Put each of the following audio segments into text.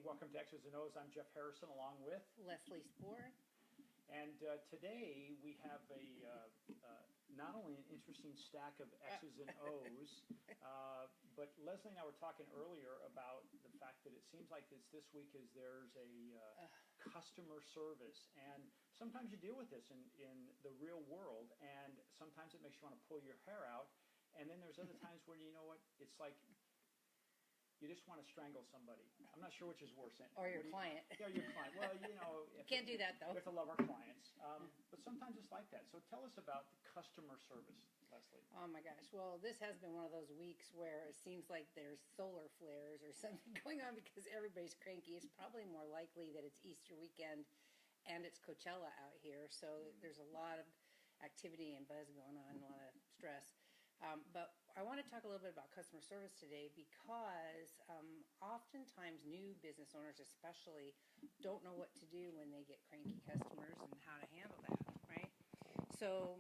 welcome to X's and O's. I'm Jeff Harrison along with Leslie Spoor. And today we have not only an interesting stack of X's and O's, but Leslie and I were talking earlier about the fact that it seems like this week is there's a customer service, and sometimes you deal with this in the real world, and sometimes it makes you want to pull your hair out, and then there's other times where you know what, it's like you just want to strangle somebody. I'm not sure which is worse. Or your client. Yeah, your client. Well, you know. Can't do that, though. We have to love our clients. But sometimes it's like that. So tell us about the customer service, Leslie. Oh, my gosh. Well, this has been one of those weeks where it seems like there's solar flares or something going on because everybody's cranky. It's probably more likely that it's Easter weekend and it's Coachella out here. So there's a lot of activity and buzz going on, a lot of stress. But I want to talk a little bit about customer service today because oftentimes new business owners especially don't know what to do when they get cranky customers and how to handle that, right? So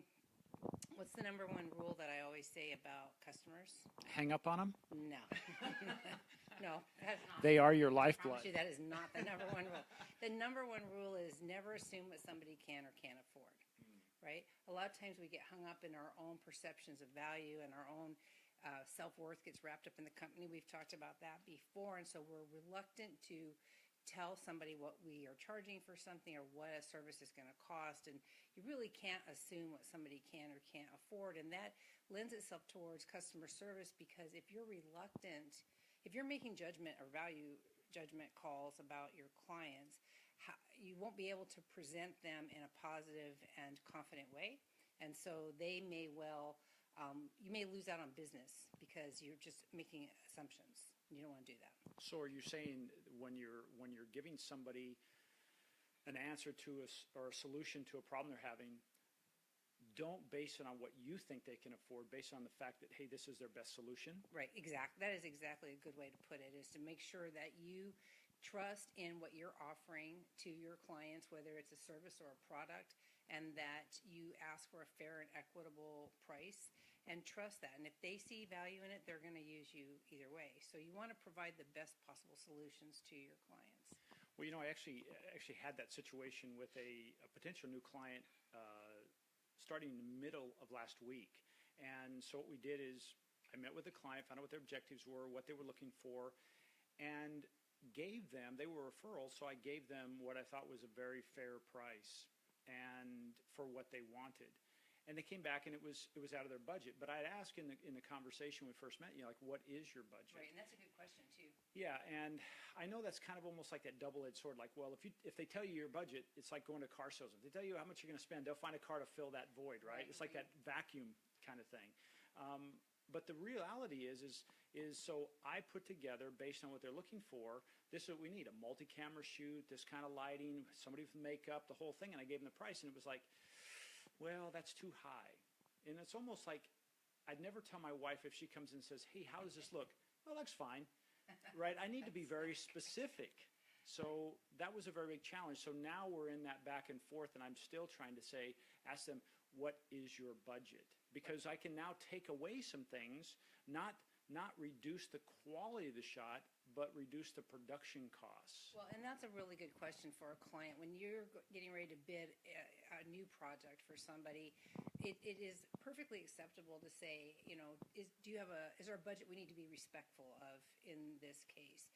what's the number one rule that I always say about customers? Hang up on them? No. No, that's not. They are your I lifeblood. promise you that is not the number one rule. The number one rule is never assume what somebody can or can't afford. Right? A lot of times we get hung up in our own perceptions of value and our own self-worth gets wrapped up in the company. We've talked about that before, and so we're reluctant to tell somebody what we are charging for something or what a service is going to cost, and you really can't assume what somebody can or can't afford, and that lends itself towards customer service because if you're reluctant, if you're making judgment or value judgment calls about your clients, you won't be able to present them in a positive and confident way, and so they may well, you may lose out on business because you're just making assumptions. You don't want to do that. So are you saying when you're giving somebody an answer to or a solution to a problem they're having, don't base it on what you think they can afford, based on the fact that, hey, this is their best solution? Right, exactly. That is exactly a good way to put it, is to make sure that you trust in what you're offering to your clients, whether it's a service or a product, and that you ask for a fair and equitable price and trust that. And if they see value in it, they're going to use you either way. So you want to provide the best possible solutions to your clients. Well, you know, I actually had that situation with a potential new client starting in the middle of last week. And so what we did is I met with the client, found out what their objectives were, what they were looking for, and gave them, they were referrals, so I gave them what I thought was a very fair price and for what they wanted. And they came back and it was out of their budget. But I'd ask in the conversation when we first met, you know, like, what is your budget? Right, and that's a good question too. Yeah, and I know that's kind of almost like that double-edged sword. Like, well, if they tell you your budget, it's like going to a car salesman. If they tell you how much you're going to spend, they'll find a car to fill that void, right? It's like that vacuum kind of thing. But the reality is so I put together, based on what they're looking for, this is what we need: a multi-camera shoot, this kind of lighting, somebody with makeup, the whole thing. And I gave them the price, and it was like, well, that's too high. And it's almost like I'd never tell my wife if she comes in and says, hey, how does this look? Well, looks fine, right? I need to be very specific. So that was a very big challenge. So now we're in that back and forth, and I'm still trying to ask them, what is your budget? Because I can now take away some things, not reduce the quality of the shot, but reduce the production costs. Well, and that's a really good question for a client. When you're getting ready to bid a new project for somebody, it is perfectly acceptable to say, you know, is there a budget we need to be respectful of in this case?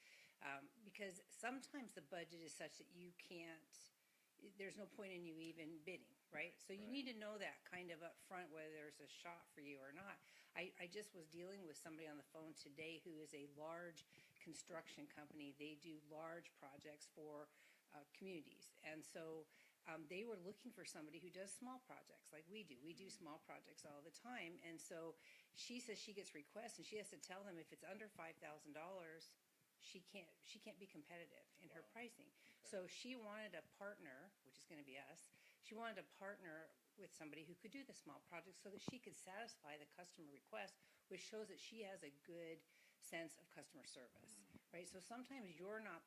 Because sometimes the budget is such that you can't, there's no point in you even bidding, right? So you need to know that kind of up front, whether there's a shot for you or not. I just was dealing with somebody on the phone today who is a large construction company. They do large projects for communities. And so they were looking for somebody who does small projects like we do. We do small projects all the time. And so she says she gets requests, and she has to tell them if it's under $5,000, she can't be competitive in her pricing. Okay. So she wanted a partner, which is going to be us. She wanted a partner with somebody who could do the small projects so that she could satisfy the customer request, which shows that she has a good sense of customer service, right? So sometimes you're not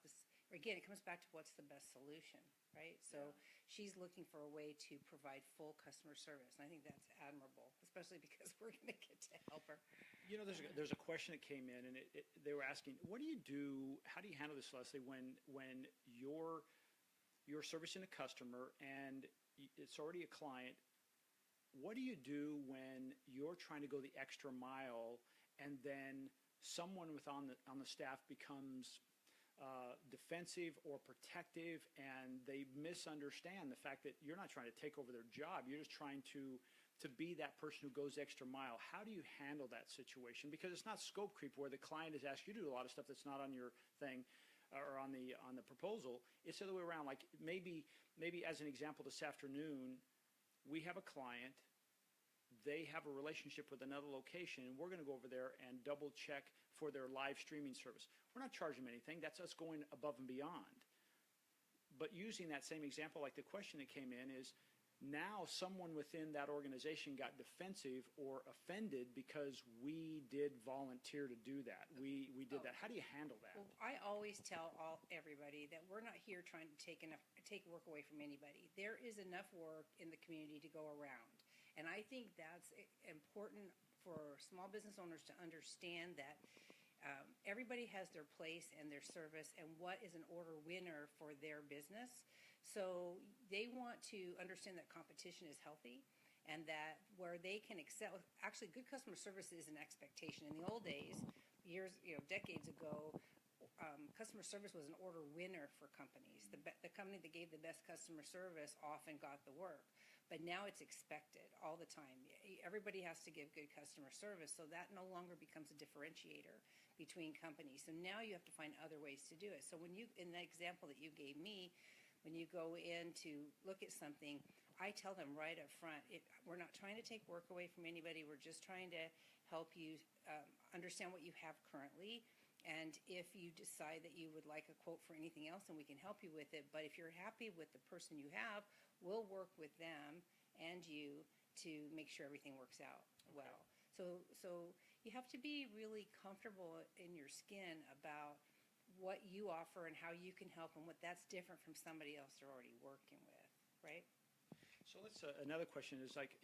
again, it comes back to what's the best solution, right? So she's looking for a way to provide full customer service, and I think that's admirable, especially because we're going to get to help her. You know, there's a question that came in, and they were asking, what do you do? How do you handle this, Leslie, when you're servicing a customer and it's already a client? What do you do when you're trying to go the extra mile, and then someone on the staff becomes defensive or protective, and they misunderstand the fact that you're not trying to take over their job, you're just trying to be that person who goes extra mile? How do you handle that situation? Because it's not scope creep where the client is asking you to do a lot of stuff that's not on your thing or on the proposal. It's the other way around. Like maybe as an example, this afternoon we have a client, they have a relationship with another location, and we're going to go over there and double check for their live streaming service. We're not charging them anything. That's us going above and beyond. But using that same example, like the question that came in is, now someone within that organization got defensive or offended because we did volunteer to do that. We did that. How do you handle that? Well, I always tell everybody that we're not here trying to take work away from anybody. There is enough work in the community to go around. And I think that's important for small business owners to understand that everybody has their place and their service and what is an order winner for their business. So they want to understand that competition is healthy and that where they can excel. Actually, good customer service is an expectation. In the old days, decades ago, customer service was an order winner for companies. The company that gave the best customer service often got the work. But now it's expected all the time. Everybody has to give good customer service, so that no longer becomes a differentiator between companies. So now you have to find other ways to do it. So in the example that you gave me, when you go in to look at something, I tell them right up front, we're not trying to take work away from anybody. We're just trying to help you understand what you have currently. And if you decide that you would like a quote for anything else, then we can help you with it. But if you're happy with the person you have, we'll work with them and you to make sure everything works out well. So you have to be really comfortable in your skin about what you offer and how you can help and what that's different from somebody else they're already working with, right? So another question is like,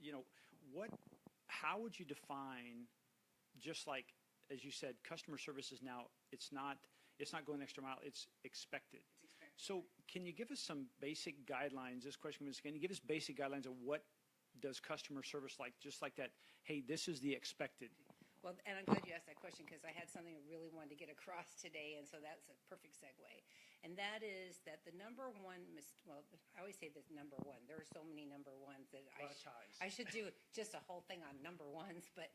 how would you define, just like, as you said, customer service is now, it's not going the extra mile, it's expected. So can you give us some basic guidelines? This question was, can you give us basic guidelines of what does customer service like, just like that, hey, this is the expected? Well, and I'm glad you asked that question because I had something I really wanted to get across today, and so that's a perfect segue. And that is that the number one, I always say that number one. There are so many number ones that I should do just a whole thing on number ones. But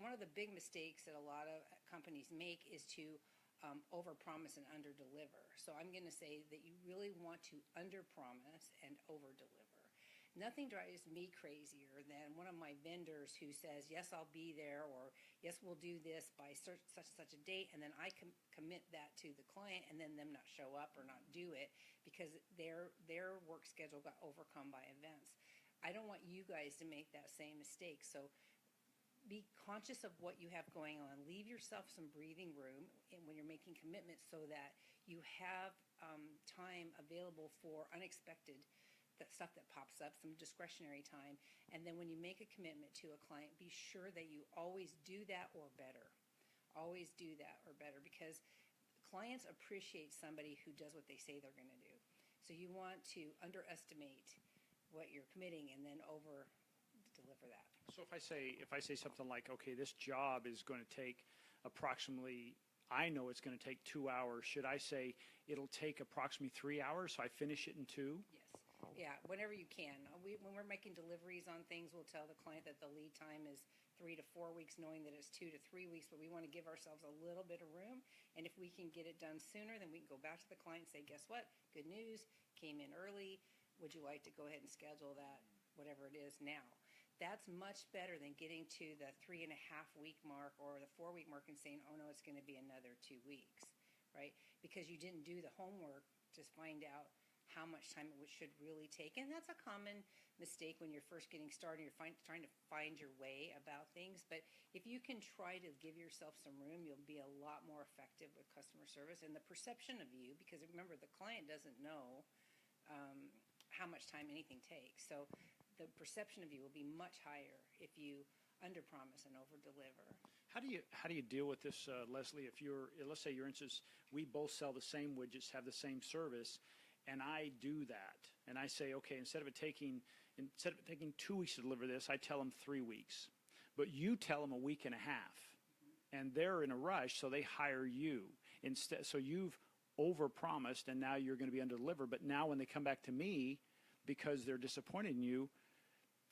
one of the big mistakes that a lot of companies make is to overpromise and underdeliver. So I'm going to say that you really want to underpromise and overdeliver. Nothing drives me crazier than one of my vendors who says, yes, I'll be there, or yes, we'll do this by such a date, and then I commit that to the client and then them not show up or not do it because their work schedule got overcome by events. I don't want you guys to make that same mistake. So be conscious of what you have going on. Leave yourself some breathing room when you're making commitments so that you have time available for unexpected stuff that pops up, some discretionary time. And then when you make a commitment to a client, be sure that you always do that or better. Always do that or better because clients appreciate somebody who does what they say they're going to do. So you want to underestimate what you're committing and then over deliver that. So if I say something like, okay, this job is going to take approximately, I know it's going to take 2 hours. Should I say it'll take approximately 3 hours, so I finish it in 2? Yes. Yeah, whenever you can. When we're making deliveries on things, we'll tell the client that the lead time is 3 to 4 weeks, knowing that it's 2 to 3 weeks, but we want to give ourselves a little bit of room. And if we can get it done sooner, then we can go back to the client and say, guess what? Good news, came in early. Would you like to go ahead and schedule that, whatever it is now? That's much better than getting to the 3.5 week mark or the 4 week mark and saying, oh no, it's going to be another 2 weeks, right? Because you didn't do the homework to find out how much time it should really take. And that's a common mistake when you're first getting started. You're trying to find your way about things. But if you can try to give yourself some room, you'll be a lot more effective with customer service. And the perception of you, because remember, the client doesn't know how much time anything takes. So the perception of you will be much higher if you underpromise and overdeliver. How do you deal with this, Leslie? If let's say, your instance, we both sell the same widgets, have the same service, and I do that, and I say, okay, instead of it taking 2 weeks to deliver this, I tell them 3 weeks, but you tell them a week and a half, and they're in a rush, so they hire you instead. So you've overpromised, and now you're going to be underdelivered. But now when they come back to me because they're disappointed in you,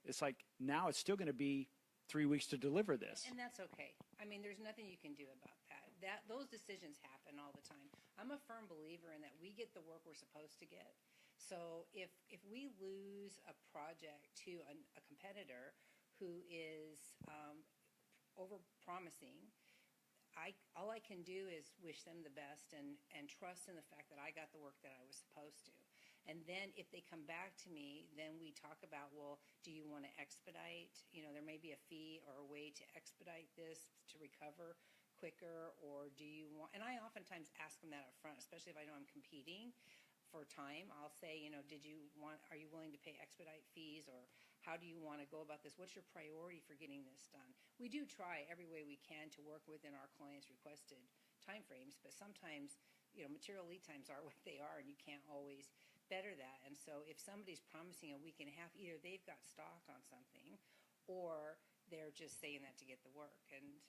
it's like now it's still going to be 3 weeks to deliver this. And that's okay. I mean, there's nothing you can do about that. Those decisions happen all the time. I'm a firm believer in that we get the work we're supposed to get. So if we lose a project to a competitor who is over-promising, all I can do is wish them the best and trust in the fact that I got the work that I was supposed to. And then if they come back to me, then we talk about, well, do you want to expedite? There may be a fee or a way to expedite this to recover quicker, or do you want, and I oftentimes ask them that up front, especially if I know I'm competing for time. I'll say, are you willing to pay expedite fees, or how do you want to go about this? What's your priority for getting this done? We do try every way we can to work within our clients' requested timeframes, but sometimes, material lead times are what they are, and you can't always better that. And so if somebody's promising a week and a half, either they've got stock on something, or they're just saying that to get the work. And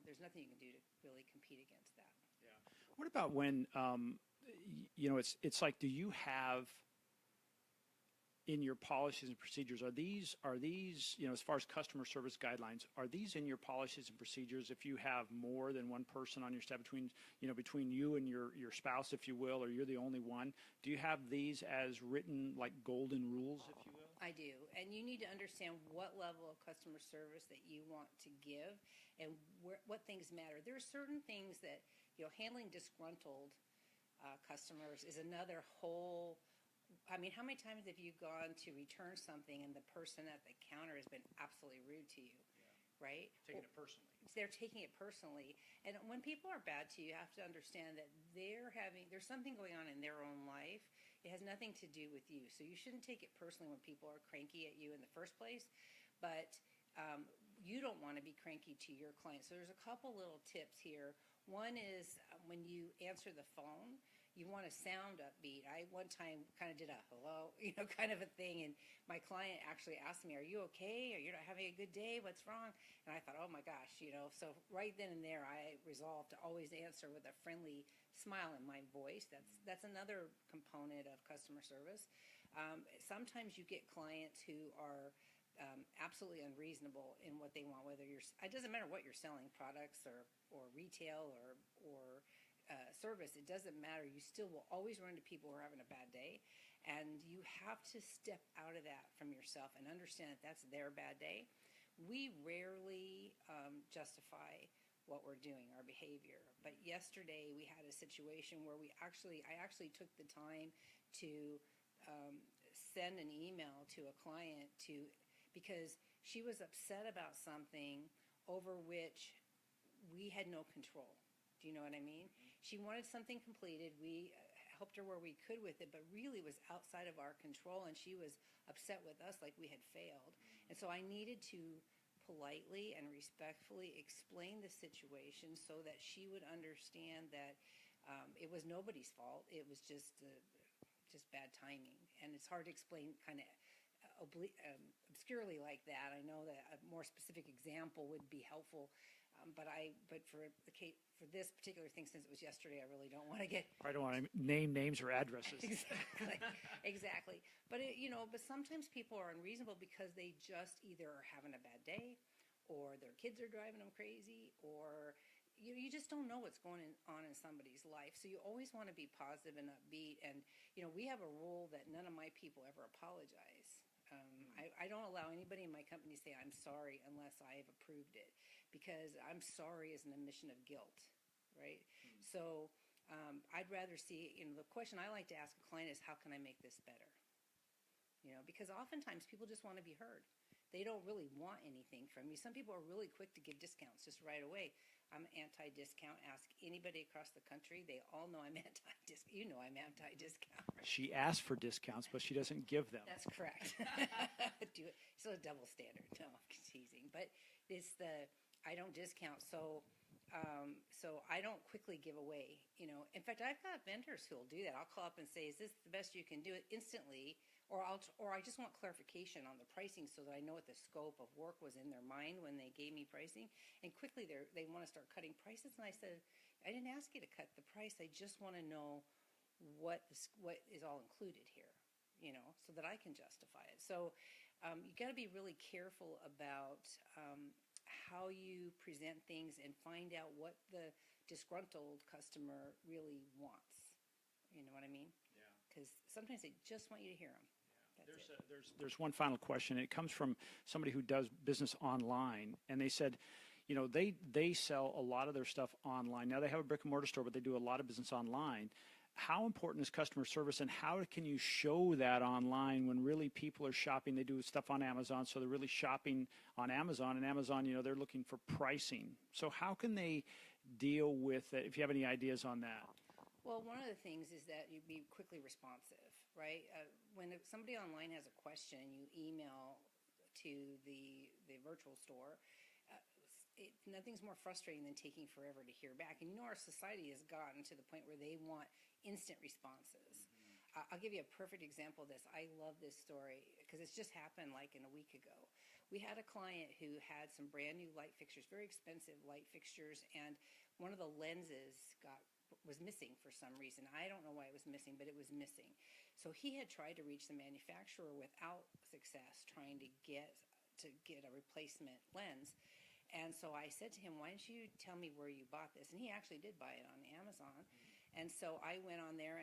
there's nothing you can do to really compete against that. Yeah. What about when it's like, do you have in your policies and procedures, are these as far as customer service guidelines, are these in your policies and procedures if you have more than one person on your staff, between you and your spouse, if you will, or you're the only one? Do you have these as written, like golden rules, if you will? I do. And you need to understand what level of customer service that you want to give and what things matter. There are certain things that, handling disgruntled customers is another whole. I mean, how many times have you gone to return something and the person at the counter has been absolutely rude to you, right? Taking it personally. They're taking it personally. And when people are bad to you, you have to understand that there's something going on in their own life. It has nothing to do with you. So you shouldn't take it personally when people are cranky at you in the first place. But you don't want to be cranky to your client. So there's a couple little tips here. One is when you answer the phone, you want to sound upbeat. I one time kind of did a hello, kind of a thing, and my client actually asked me, "Are you okay? Are you not having a good day? What's wrong?" And I thought, "Oh my gosh," So right then and there, I resolved to always answer with a friendly smile in my voice. That's another component of customer service. Sometimes you get clients who are absolutely unreasonable in what they want. Whether it doesn't matter what you're selling, products or retail or service, it doesn't matter. You still will always run into people who are having a bad day, and you have to step out of that from yourself and understand that that's their bad day. We rarely justify what we're doing, our behavior. But yesterday we had a situation where I actually took the time to send an email to a client because she was upset about something over which we had no control. Do you know what I mean? She wanted something completed. We helped her where we could with it, but really was outside of our control, and she was upset with us like we had failed. And so I needed to politely and respectfully explain the situation so that she would understand that it was nobody's fault. It was just bad timing. And it's hard to explain kind of obscurely like that. I know that a more specific example would be helpful. But for this particular thing, since it was yesterday, I really don't want to get. I don't want to name names or addresses. Exactly. But but sometimes people are unreasonable because they just either are having a bad day, or their kids are driving them crazy, or you just don't know what's going on in somebody's life. So you always want to be positive and upbeat. And we have a rule that none of my people ever apologize. I don't allow anybody in my company to say I'm sorry unless I have approved it, because I'm sorry is an admission of guilt, right? So I'd rather see, the question I like to ask a client is, how can I make this better? Because oftentimes people just want to be heard. They don't really want anything from you. Some people are really quick to give discounts just right away. I'm anti-discount. Ask anybody across the country. They all know I'm anti-discount. You know I'm anti-discount. She asks for discounts, but she doesn't give them. That's correct. Do it. It's a double standard. No, I'm teasing. But it's I don't discount. So I don't quickly give away. In fact, I've got vendors who will do that. I'll call up and say, "Is this the best you can do?" It instantly, or I just want clarification on the pricing so that I know what the scope of work was in their mind when they gave me pricing. And quickly they want to start cutting prices. And I said, "I didn't ask you to cut the price. I just want to know what is all included here, so that I can justify it." So you got to be really careful about how you present things and find out what the disgruntled customer really wants. You know what I mean? Yeah. Because sometimes they just want you to hear them. Yeah. There's one final question. It comes from somebody who does business online, and they said, they sell a lot of their stuff online. Now they have a brick and mortar store, but they do a lot of business online. How important is customer service, and how can you show that online when really people are shopping? They do stuff on Amazon, so they're really shopping on Amazon, and Amazon, they're looking for pricing. So how can they deal with it, if you have any ideas on that? Well, one of the things is that you be quickly responsive, right? When somebody online has a question, you email to the virtual store. Nothing's more frustrating than taking forever to hear back. And our society has gotten to the point where they want instant responses. Mm-hmm. I'll give you a perfect example of this. I love this story because it's just happened like in a week ago. We had a client who had some brand new light fixtures, very expensive light fixtures, and one of the lenses was missing for some reason. I don't know why it was missing, but it was missing. So he had tried to reach the manufacturer without success, trying to get a replacement lens. And so I said to him, "Why don't you tell me where you bought this?" And he actually did buy it on Amazon. Mm-hmm. And so I went on there,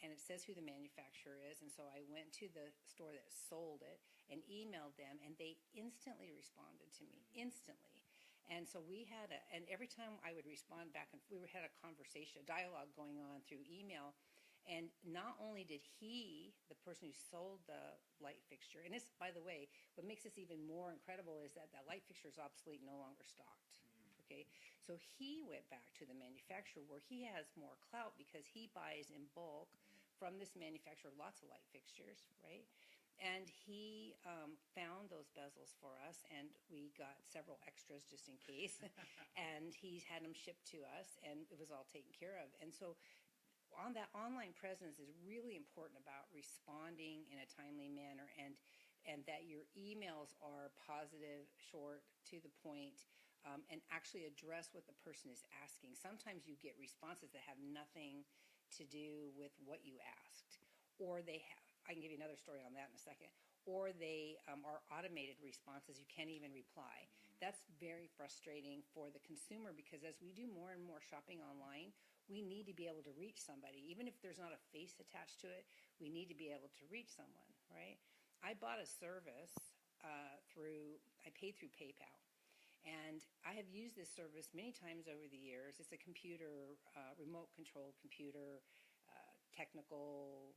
and it says who the manufacturer is. And so I went to the store that sold it and emailed them, and they instantly responded to me, instantly. And so and every time I would respond back, and we had a conversation, a dialogue going on through email. And not only did the person who sold the light fixture, and this, by the way, what makes this even more incredible is that light fixture is obsolete, no longer stocked. Okay, so he went back to the manufacturer where he has more clout because he buys in bulk from this manufacturer lots of light fixtures, right? And he found those bezels for us, and we got several extras just in case. And he had them shipped to us, and it was all taken care of. And so on that online presence is really important about responding in a timely manner, and that your emails are positive, short, to the point, and actually address what the person is asking. Sometimes you get responses that have nothing to do with what you asked, or I can give you another story on that in a second, or they are automated responses. You can't even reply. That's very frustrating for the consumer because as we do more and more shopping online, we need to be able to reach somebody. Even if there's not a face attached to it, we need to be able to reach someone, right? I bought a service I paid through PayPal. And I have used this service many times over the years. It's a computer, remote controlled computer, technical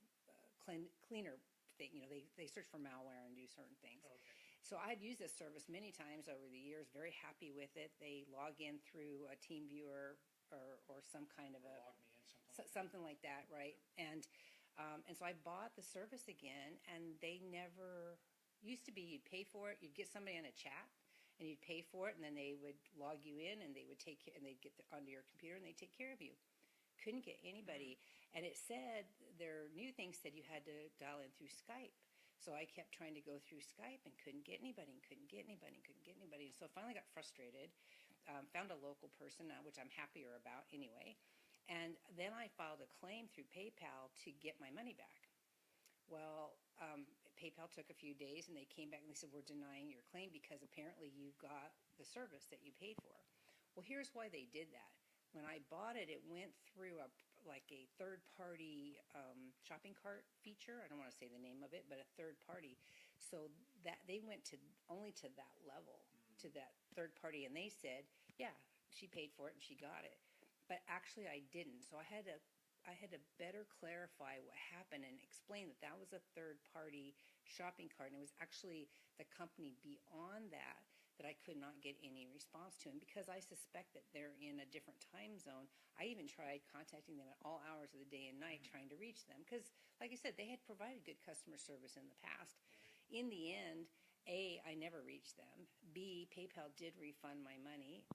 cleaner thing. They search for malware and do certain things. Okay. So I've used this service many times over the years, very happy with it. They log in through a TeamViewer or some kind of something like that, right? And so I bought the service again, and they never used to be. You'd pay for it, you'd get somebody on a chat, and you'd pay for it, and then they would log you in, and they would and they'd get onto your computer, and they'd take care of you. Couldn't get anybody, and it said their new thing said you had to dial in through Skype. So I kept trying to go through Skype and couldn't get anybody, and couldn't get anybody, and couldn't get anybody. So I finally got frustrated. Found a local person, which I'm happier about anyway. And then I filed a claim through PayPal to get my money back. Well, PayPal took a few days, and they came back and they said, "We're denying your claim because apparently you got the service that you paid for." Well, here's why they did that. When I bought it, it went through a third-party shopping cart feature. I don't want to say the name of it, but a third party. So that they went only to that level, to that third party, and they said, "Yeah, she paid for it and she got it." but actually I didn't. So I had to better clarify what happened and explain that that was a third-party shopping cart, and it was actually the company beyond that I could not get any response to. And because I suspect that they're in a different time zone, I even tried contacting them at all hours of the day and night trying to reach them. Because, like I said, they had provided good customer service in the past. In the end, A, I never reached them. B, PayPal did refund my money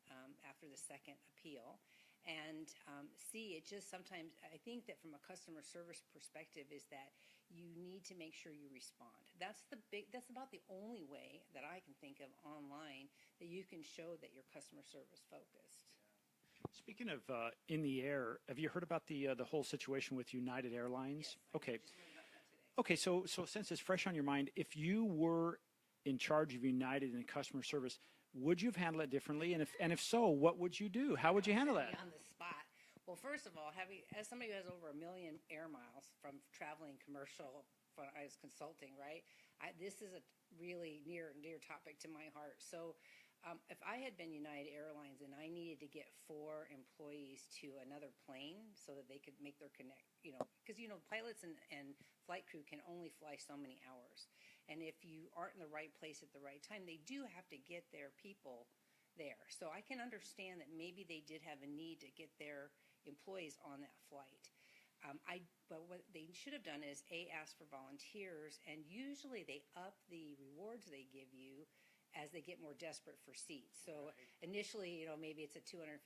after the second appeal. And C, it just sometimes, I think that from a customer service perspective is that you need to make sure you respond. That's about the only way that I can think of online that you can show that you're customer service focused. Speaking of in the air, have you heard about the whole situation with United Airlines? Yes, Okay. I just heard about that today. Okay, so since it's fresh on your mind, if you were in charge of United in customer service, would you have handled it differently? And if so, what would you do? How would you handle that? On the spot. Well, first of all, as somebody who has over 1 million air miles from traveling commercial, when I was consulting, right? This is a really near and dear topic to my heart. So if I had been United Airlines and I needed to get 4 employees to another plane so that they could make their connect, because, pilots and flight crew can only fly so many hours. And if you aren't in the right place at the right time, they do have to get their people there. So I can understand that maybe they did have a need to get their employees on that flight. But what they should have done is, A, ask for volunteers, and usually they up the rewards they give you as they get more desperate for seats. So initially, maybe it's a $250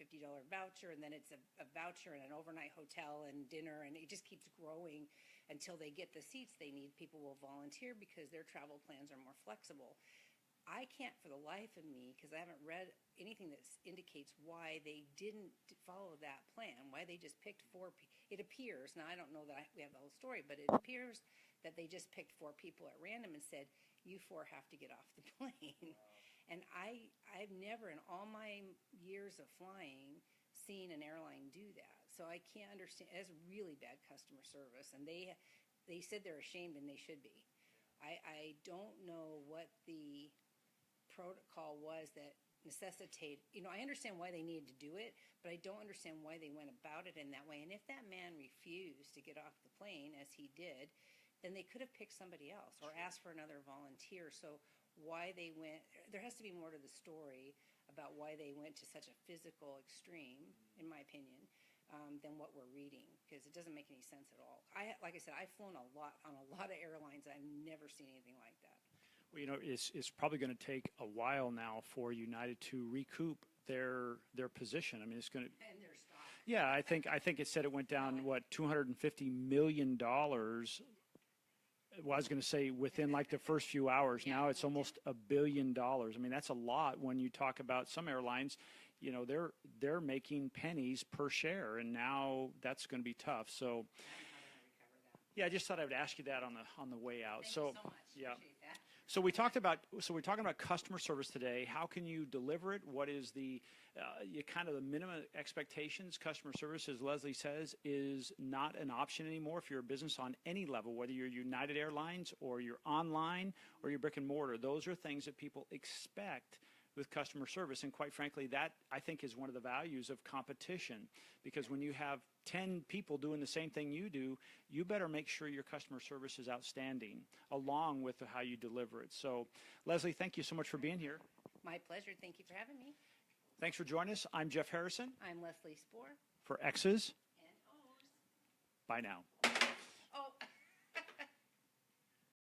voucher, and then it's a voucher and an overnight hotel and dinner, and it just keeps growing until they get the seats they need. People will volunteer because their travel plans are more flexible. I can't for the life of me, because I haven't read anything that indicates why they didn't follow that plan, why they just picked 4 people. It appears, now I don't know that we have the whole story, but it appears that they just picked 4 people at random and said, you 4 have to get off the plane. And I've never in all my years of flying seen an airline do that. So I can't understand. That's really bad customer service. And they said they're ashamed, and they should be. I don't know what the protocol was that necessitated, I understand why they needed to do it, but I don't understand why they went about it in that way. And if that man refused to get off the plane, as he did, then they could have picked somebody else or asked for another volunteer. So why they went, there has to be more to the story about why they went to such a physical extreme, in my opinion, than what we're reading, because it doesn't make any sense at all. Like I said, I've flown a lot on a lot of airlines. I've never seen anything like that. Well, it's probably going to take a while now for United to recoup their position. I mean, it's going to. And their stock. Yeah, I think it said it went down $250 million. Well, I was going to say within like the first few hours. Yeah, now it's almost $1 billion. I mean, that's a lot when you talk about some airlines. They're making pennies per share, and now that's going to be tough. So. Yeah, I just thought I would ask you that on the way out. Thank you so much. Yeah. Appreciate that. So we're talking about customer service today. How can you deliver it? What is the kind of the minimum expectations? Customer service, as Leslie says, is not an option anymore if you're a business on any level, whether you're United Airlines or you're online or you're brick and mortar. Those are things that people expect with customer service. And quite frankly, that I think is one of the values of competition, because when you have 10 people doing the same thing you do, you better make sure your customer service is outstanding along with how you deliver it. So Leslie, thank you so much for being here. My pleasure. Thank you for having me. Thanks for joining us. I'm Jeff Harrison I'm Leslie Spoor. for X's. And O's. Bye now.